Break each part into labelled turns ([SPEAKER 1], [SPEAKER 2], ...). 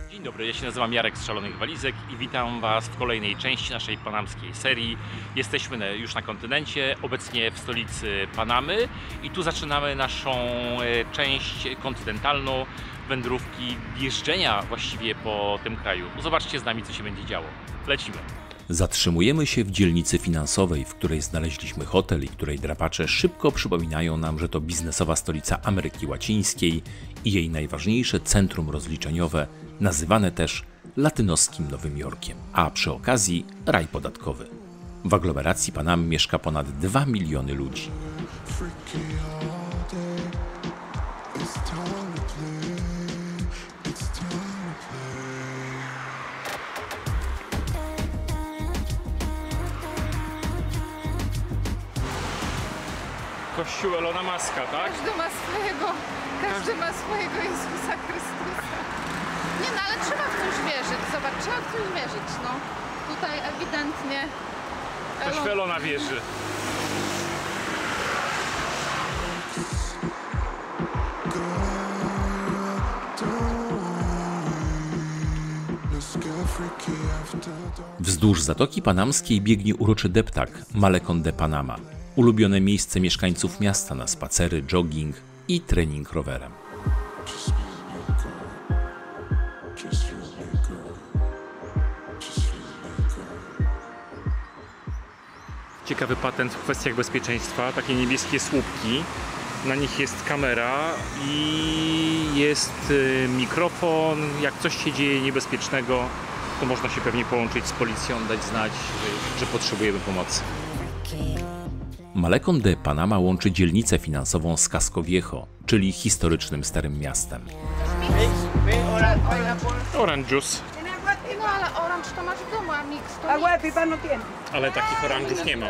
[SPEAKER 1] Dzień dobry, ja się nazywam Jarek z Szalonych Walizek i witam Was w kolejnej części naszej panamskiej serii. Jesteśmy już na kontynencie, obecnie w stolicy Panamy i tu zaczynamy naszą część kontynentalną wędrówki, jeżdżenia właściwie po tym kraju. Zobaczcie z nami, co się będzie działo. Lecimy!
[SPEAKER 2] Zatrzymujemy się w dzielnicy finansowej, w której znaleźliśmy hotel i której drapacze szybko przypominają nam, że to biznesowa stolica Ameryki Łacińskiej i jej najważniejsze centrum rozliczeniowe, nazywane też latynoskim Nowym Jorkiem, a przy okazji raj podatkowy. W aglomeracji Panamy mieszka ponad 2 miliony ludzi.
[SPEAKER 1] Kościół Elona Muska, tak?
[SPEAKER 3] Każdy ma swojego Jezusa Chrystusa. Nie no, ale trzeba w coś wierzyć. Zobacz, trzeba w coś wierzyć, no. Tutaj ewidentnie
[SPEAKER 1] Ktoś w Elona wierzy.
[SPEAKER 2] Wzdłuż Zatoki Panamskiej biegnie uroczy deptak Malecón de Panama, ulubione miejsce mieszkańców miasta na spacery, jogging i trening rowerem.
[SPEAKER 1] Ciekawy patent w kwestiach bezpieczeństwa, takie niebieskie słupki. Na nich jest kamera i jest mikrofon. Jak coś się dzieje niebezpiecznego, to można się pewnie połączyć z policją, dać znać, że potrzebujemy pomocy.
[SPEAKER 2] Malecón de Panama łączy dzielnicę finansową z Casco Viejo, czyli historycznym Starym Miastem.
[SPEAKER 1] Orange juice.
[SPEAKER 3] No ale oranż to masz w domu, a mix to
[SPEAKER 4] Agua de pipa no tiene.
[SPEAKER 1] Ale takich oranżów nie mam.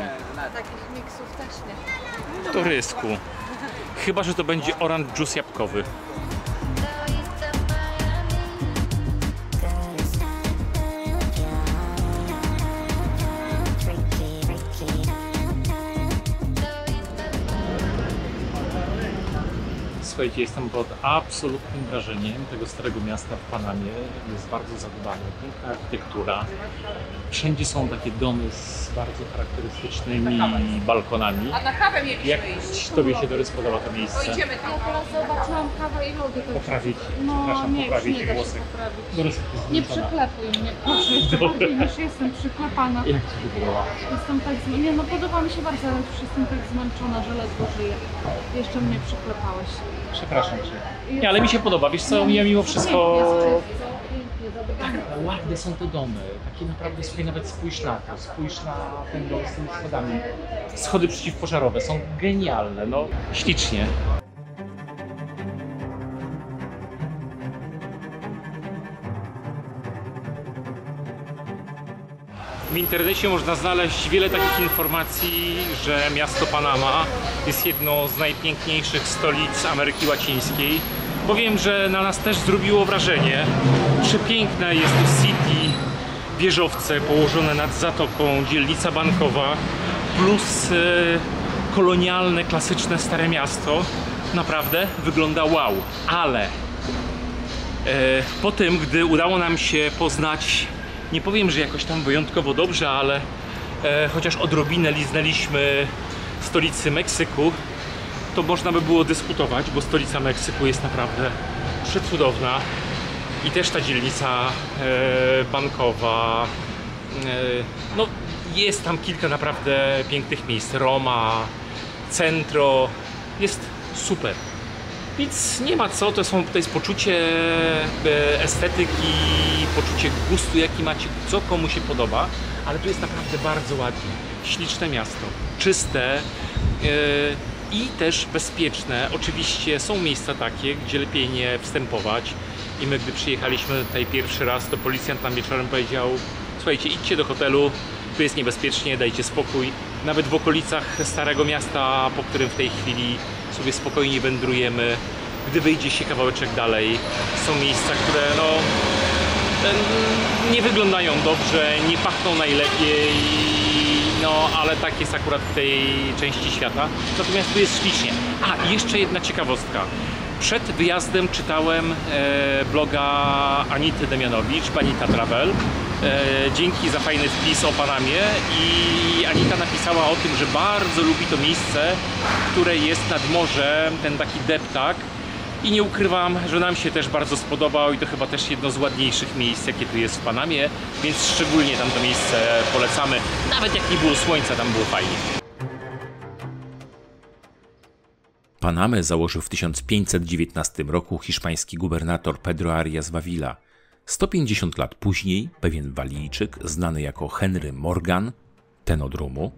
[SPEAKER 3] takich miksów też nie.
[SPEAKER 1] To rysku. Chyba że to będzie orange juice jabłkowy. Słuchajcie, jestem pod absolutnym wrażeniem tego starego miasta w Panamie. Jest bardzo zadbane, piękna architektura. Wszędzie są takie domy z bardzo charakterystycznymi balkonami.
[SPEAKER 3] A na kawę mieliśmy
[SPEAKER 1] Jak
[SPEAKER 3] iść.
[SPEAKER 1] Tobie się, Dorys, podoba to miejsce?
[SPEAKER 3] Idziemy tam. Ja teraz zobaczyłam kawę i lody.
[SPEAKER 1] Poprawić,
[SPEAKER 3] No
[SPEAKER 1] przepraszam,
[SPEAKER 3] nie, już
[SPEAKER 1] poprawić
[SPEAKER 3] nie da się
[SPEAKER 1] włosy.
[SPEAKER 3] poprawić.
[SPEAKER 1] Dorys,
[SPEAKER 3] Nie przyklepuj mnie, proszę, jeszcze bardziej niż jestem przyklepana.
[SPEAKER 1] Jak Ci się podoba?
[SPEAKER 3] Jestem tak zmęczona. Nie no, podoba mi się bardzo, ale już jestem tak zmęczona, że ledwo żyję. Jeszcze mnie przyklepałeś.
[SPEAKER 1] Przepraszam Cię. Nie, ale mi się podoba, wiesz co, ja mimo wszystko... Ale ładne są te domy, takie naprawdę, słuchaj, nawet spójrz na to, spójrz na ten dom z tymi schodami. Schody przeciwpożarowe są genialne, no ślicznie. W internecie można znaleźć wiele takich informacji, że miasto Panama jest jedną z najpiękniejszych stolic Ameryki Łacińskiej. Powiem, że na nas też zrobiło wrażenie. Przepiękne jest to city, wieżowce położone nad zatoką, dzielnica bankowa, plus kolonialne, klasyczne Stare Miasto. Naprawdę wygląda wow, ale po tym, gdy udało nam się poznać, nie powiem, że jakoś tam wyjątkowo dobrze, ale chociaż odrobinę liznęliśmy stolicy Meksyku, to można by było dyskutować, bo stolica Meksyku jest naprawdę przecudowna i też ta dzielnica bankowa, no jest tam kilka naprawdę pięknych miejsc, Roma, Centro, jest super. Nic nie ma co, to jest poczucie estetyki, poczucie gustu, jaki macie, co komu się podoba, ale tu jest naprawdę bardzo ładnie, śliczne miasto, czyste i też bezpieczne. Oczywiście są miejsca takie, gdzie lepiej nie wstępować i my, gdy przyjechaliśmy tutaj pierwszy raz, to policjant nam wieczorem powiedział: słuchajcie, idźcie do hotelu, tu jest niebezpiecznie, dajcie spokój. Nawet w okolicach Starego Miasta, po którym w tej chwili sobie spokojnie wędrujemy, gdy wyjdzie się kawałeczek dalej, są miejsca, które no Nie wyglądają dobrze, nie pachną najlepiej, no ale tak jest akurat w tej części świata. Natomiast tu jest ślicznie. A, i jeszcze jedna ciekawostka. Przed wyjazdem czytałem bloga Anity Demianowicz, Anita Travel. Dzięki za fajny wpis o Panamie i Anita napisała o tym, że bardzo lubi to miejsce, które jest nad morzem, ten taki deptak. I nie ukrywam, że nam się też bardzo spodobał i to chyba też jedno z ładniejszych miejsc, jakie tu jest w Panamie, więc szczególnie tam to miejsce polecamy. Nawet jak nie było słońca, tam było fajnie.
[SPEAKER 2] Panamę założył w 1519 roku hiszpański gubernator Pedro Arias Vávila. 150 lat później pewien Walijczyk, znany jako Henry Morgan, ten od rumu,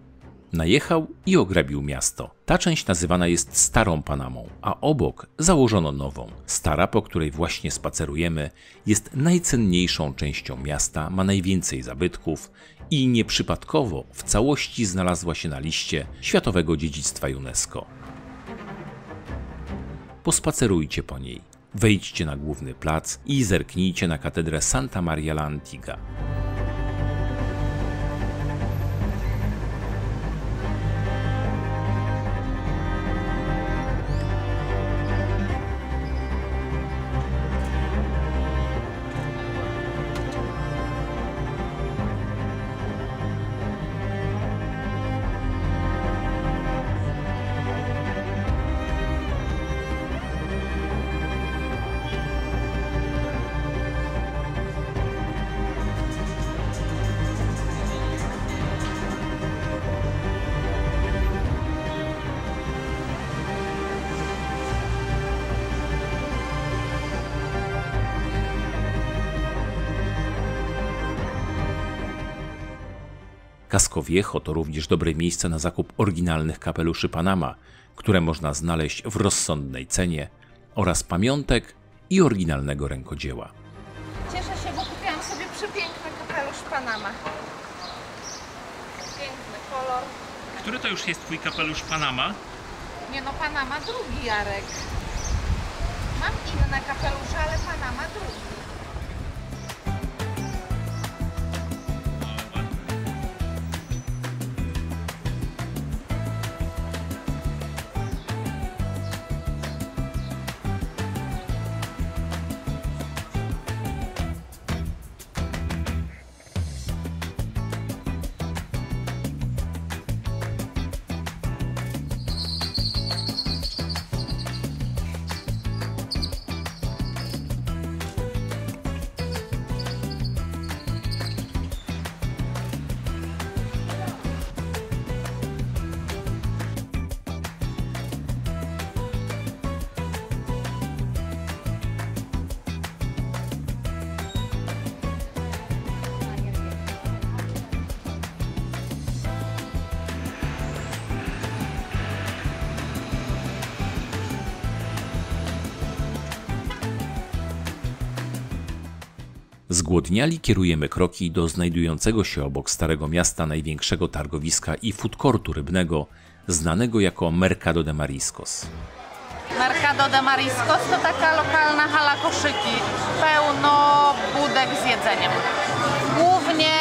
[SPEAKER 2] najechał i ograbił miasto. Ta część nazywana jest Starą Panamą, a obok założono nową. Stara, po której właśnie spacerujemy, jest najcenniejszą częścią miasta, ma najwięcej zabytków i nieprzypadkowo w całości znalazła się na liście Światowego Dziedzictwa UNESCO. Pospacerujcie po niej, wejdźcie na główny plac i zerknijcie na katedrę Santa Maria la Antigua. Casco Viejo to również dobre miejsce na zakup oryginalnych kapeluszy Panama, które można znaleźć w rozsądnej cenie, oraz pamiątek i oryginalnego rękodzieła.
[SPEAKER 3] Cieszę się, bo kupiłam sobie przepiękny kapelusz Panama. Piękny kolor.
[SPEAKER 1] Który to już jest twój kapelusz Panama?
[SPEAKER 3] Nie no, Panama drugi, Jarek. Mam inne kapelusze, ale Panama drugi.
[SPEAKER 2] Zgłodniali kierujemy kroki do znajdującego się obok Starego Miasta największego targowiska i food courtu rybnego, znanego jako Mercado de Mariscos.
[SPEAKER 3] Mercado de Mariscos to taka lokalna hala koszyki, pełno budek z jedzeniem. Głównie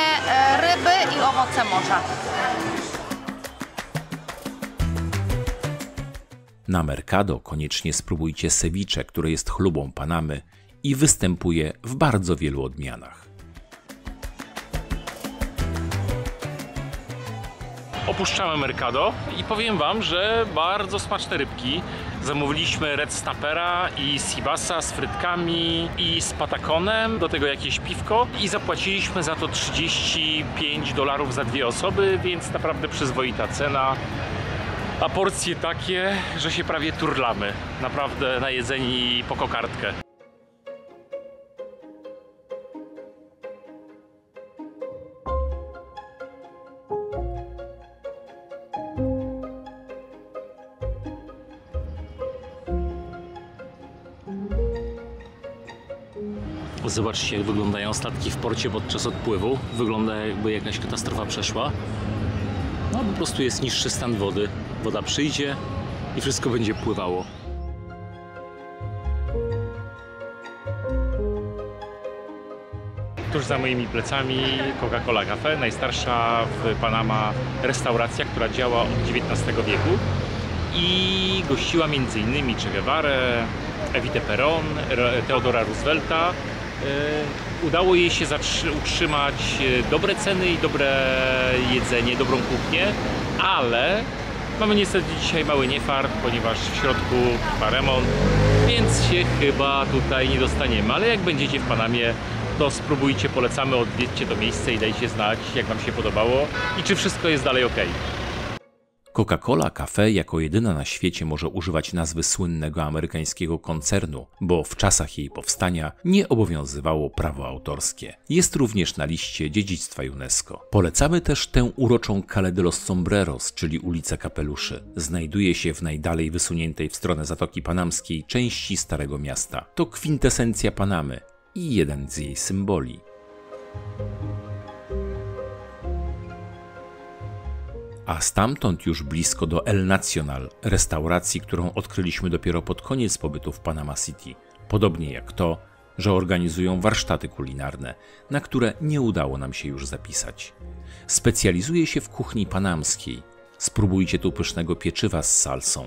[SPEAKER 3] ryby i owoce morza.
[SPEAKER 2] Na Mercado koniecznie spróbujcie ceviche, które jest chlubą Panamy i występuje w bardzo wielu odmianach.
[SPEAKER 1] Opuszczamy Mercado i powiem wam, że bardzo smaczne rybki. Zamówiliśmy red snapera i sibasa z frytkami i z pataconem, do tego jakieś piwko i zapłaciliśmy za to $35 za 2 osoby, więc naprawdę przyzwoita cena. A porcje takie, że się prawie turlamy. Naprawdę najedzeni po kokardkę. Zobaczcie, jak wyglądają statki w porcie podczas odpływu. Wygląda, jakby jakaś katastrofa przeszła. No po prostu jest niższy stan wody. Woda przyjdzie i wszystko będzie pływało. tuż za moimi plecami Coca-Cola Cafe, najstarsza w Panama restauracja, która działa od XIX wieku i gościła m.in. Che Guevarę, Evitę Perón, Theodora Roosevelta. Udało jej się utrzymać dobre ceny i dobre jedzenie, dobrą kuchnię, ale mamy niestety dzisiaj mały niefart, ponieważ w środku trwa remont, więc się chyba tutaj nie dostaniemy. Ale jak będziecie w Panamie, to spróbujcie, polecamy, odwiedźcie to miejsce i dajcie znać, jak wam się podobało i czy wszystko jest dalej ok.
[SPEAKER 2] Coca-Cola Cafe jako jedyna na świecie może używać nazwy słynnego amerykańskiego koncernu, bo w czasach jej powstania nie obowiązywało prawo autorskie. Jest również na liście dziedzictwa UNESCO. Polecamy też tę uroczą Calle de los Sombreros, czyli ulicę Kapeluszy. Znajduje się w najdalej wysuniętej w stronę Zatoki Panamskiej części Starego Miasta. To kwintesencja Panamy i jeden z jej symboli. A stamtąd już blisko do El Nacional, restauracji, którą odkryliśmy dopiero pod koniec pobytu w Panama City. Podobnie jak to, że organizują warsztaty kulinarne, na które nie udało nam się już zapisać. Specjalizuje się w kuchni panamskiej. Spróbujcie tu pysznego pieczywa z salsą,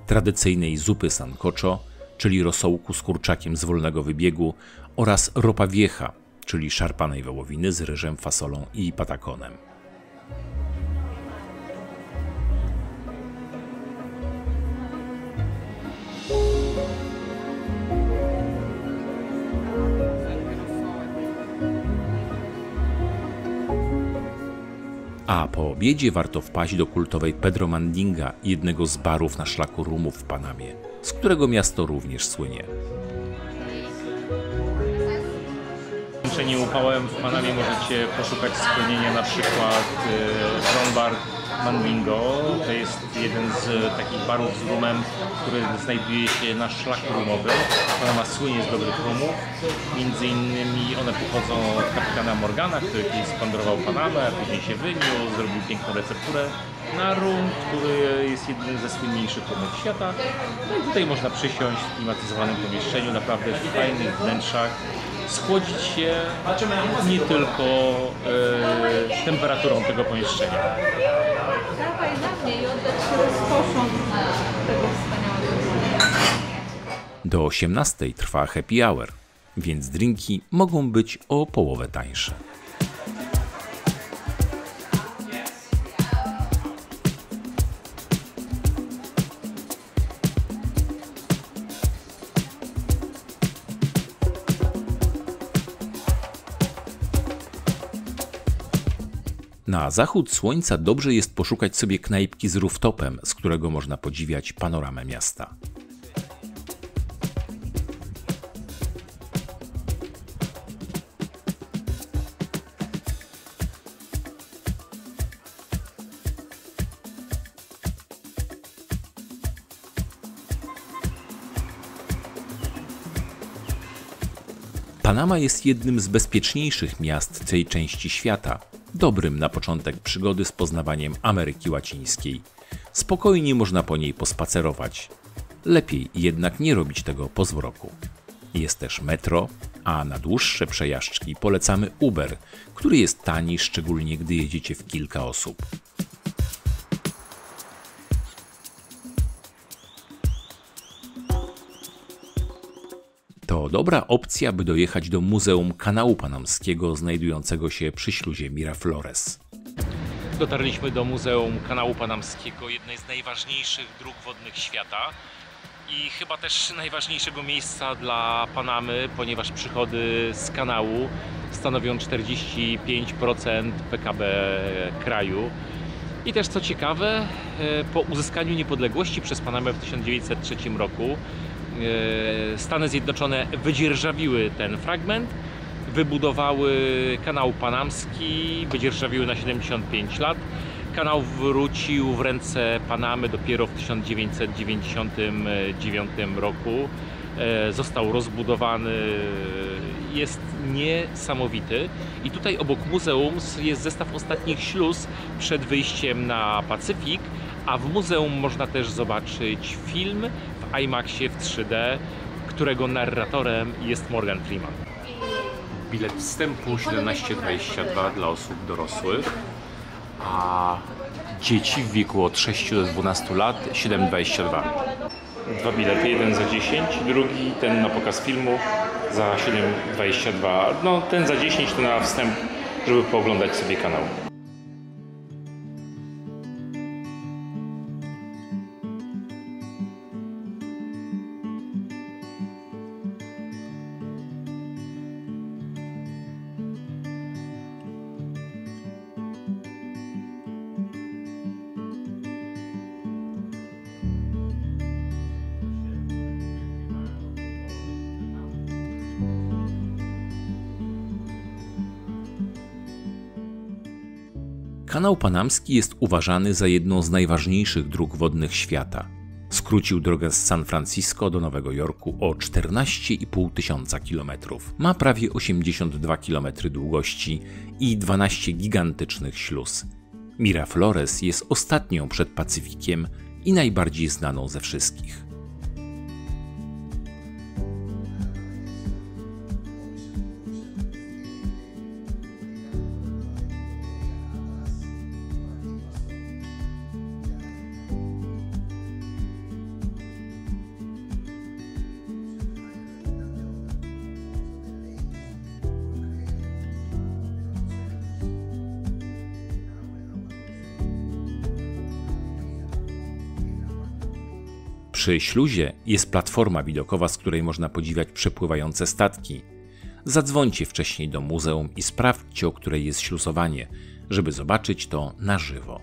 [SPEAKER 2] tradycyjnej zupy sancocho, czyli rosołku z kurczakiem z wolnego wybiegu, oraz ropa vieja, czyli szarpanej wołowiny z ryżem, fasolą i pataconem. A po obiedzie warto wpaść do kultowej Pedro Mandinga, jednego z barów na szlaku rumów w Panamie, z którego miasto również słynie.
[SPEAKER 1] Zmęczeni upałem w Panamie możecie poszukać schronienia, na przykład Ron Bar Mandingo. To jest jeden z takich barów z rumem, który znajduje się na szlaku rumowym. Panama słynie z dobrych rumów. Między innymi one pochodzą od kapitana Morgana, który kiedyś splądrował Panamę, a później się wyniósł, zrobił piękną recepturę na rum, który jest jednym ze słynniejszych rumów świata. No i tutaj można przysiąść w klimatyzowanym pomieszczeniu, naprawdę w fajnych wnętrzach, schłodzić się nie tylko temperaturą tego pomieszczenia.
[SPEAKER 4] Dawaj na mnie i oddać się rozkoszom tego wspaniałego.
[SPEAKER 2] Do 18:00 trwa happy hour, więc drinki mogą być o połowę tańsze. Na zachód słońca dobrze jest poszukać sobie knajpki z rooftopem, z którego można podziwiać panoramę miasta. Panama jest jednym z bezpieczniejszych miast tej części świata, dobrym na początek przygody z poznawaniem Ameryki Łacińskiej. Spokojnie można po niej pospacerować. Lepiej jednak nie robić tego po zmroku. Jest też metro, a na dłuższe przejażdżki polecamy Uber, który jest tani, szczególnie gdy jedziecie w kilka osób. To dobra opcja, by dojechać do Muzeum Kanału Panamskiego znajdującego się przy śluzie Miraflores.
[SPEAKER 1] Dotarliśmy do Muzeum Kanału Panamskiego, jednej z najważniejszych dróg wodnych świata i chyba też najważniejszego miejsca dla Panamy, ponieważ przychody z kanału stanowią 45% PKB kraju. I też co ciekawe, po uzyskaniu niepodległości przez Panamę w 1903 roku Stany Zjednoczone wydzierżawiły ten fragment, wybudowały kanał panamski, wydzierżawiły na 75 lat. Kanał wrócił w ręce Panamy dopiero w 1999 roku. Został rozbudowany, jest niesamowity. I tutaj obok muzeum jest zestaw ostatnich śluz przed wyjściem na Pacyfik, a w muzeum można też zobaczyć film w IMAXie w 3D, którego narratorem jest Morgan Freeman. Bilet wstępu 17,22 dla osób dorosłych, a dzieci w wieku od 6 do 12 lat 7,22. Dwa bilety, jeden za 10, drugi ten na pokaz filmu za 7,22. No ten za 10 to na wstęp, żeby pooglądać sobie kanał.
[SPEAKER 2] Kanał Panamski jest uważany za jedną z najważniejszych dróg wodnych świata. Skrócił drogę z San Francisco do Nowego Jorku o 14,5 tysiąca kilometrów. Ma prawie 82 km długości i 12 gigantycznych śluz. Miraflores jest ostatnią przed Pacyfikiem i najbardziej znaną ze wszystkich. Przy śluzie jest platforma widokowa, z której można podziwiać przepływające statki. Zadzwońcie wcześniej do muzeum i sprawdźcie, o której jest śluzowanie, żeby zobaczyć to na żywo.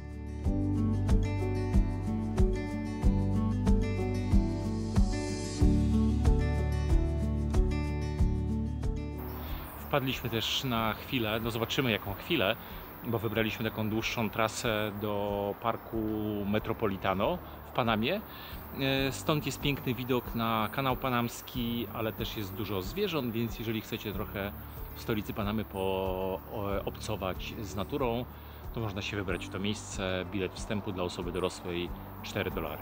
[SPEAKER 1] Wpadliśmy też na chwilę, no zobaczymy jaką chwilę, bo wybraliśmy taką dłuższą trasę do parku Metropolitano w Panamie. Stąd jest piękny widok na kanał panamski, ale też jest dużo zwierząt, więc jeżeli chcecie trochę w stolicy Panamy poobcować z naturą, to można się wybrać w to miejsce. Bilet wstępu dla osoby dorosłej $4.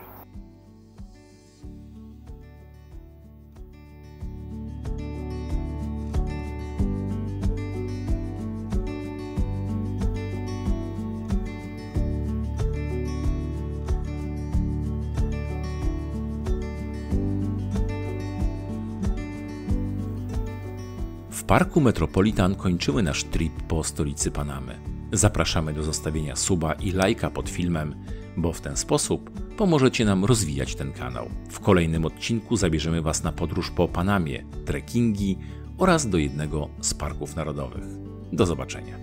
[SPEAKER 2] W parku Metropolitan kończymy nasz trip po stolicy Panamy. Zapraszamy do zostawienia suba i lajka pod filmem, bo w ten sposób pomożecie nam rozwijać ten kanał. W kolejnym odcinku zabierzemy Was na podróż po Panamie, trekkingi oraz do jednego z parków narodowych. Do zobaczenia.